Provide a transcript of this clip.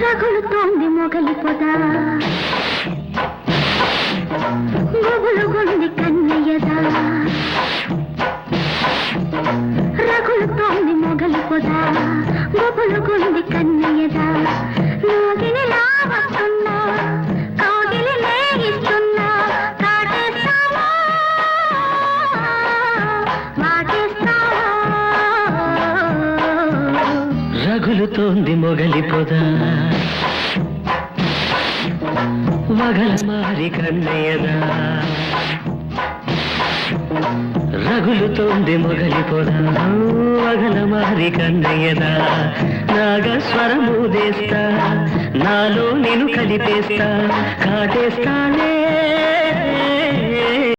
రగులుతోంది మొగలి పొద గుబులుగుంది కన్నయ్యదా రగులుతోంది మొగలి పొద గుబులుగుంది కన్నయ్యదా నాగిని లావస్తున్నా కాగిలి లేగిస్తున్నా కాటేస్తావా వాటేస్తావా రగులుతోంది మొగలి పొద వగల మారి కన్నయ్యదా రగులుతోంది మొగలి పొద వగల మారి కన్నయ్యదా నాగస్వరమూదేస్తా నాలో నేను కలిపేస్తా కాటేస్తానే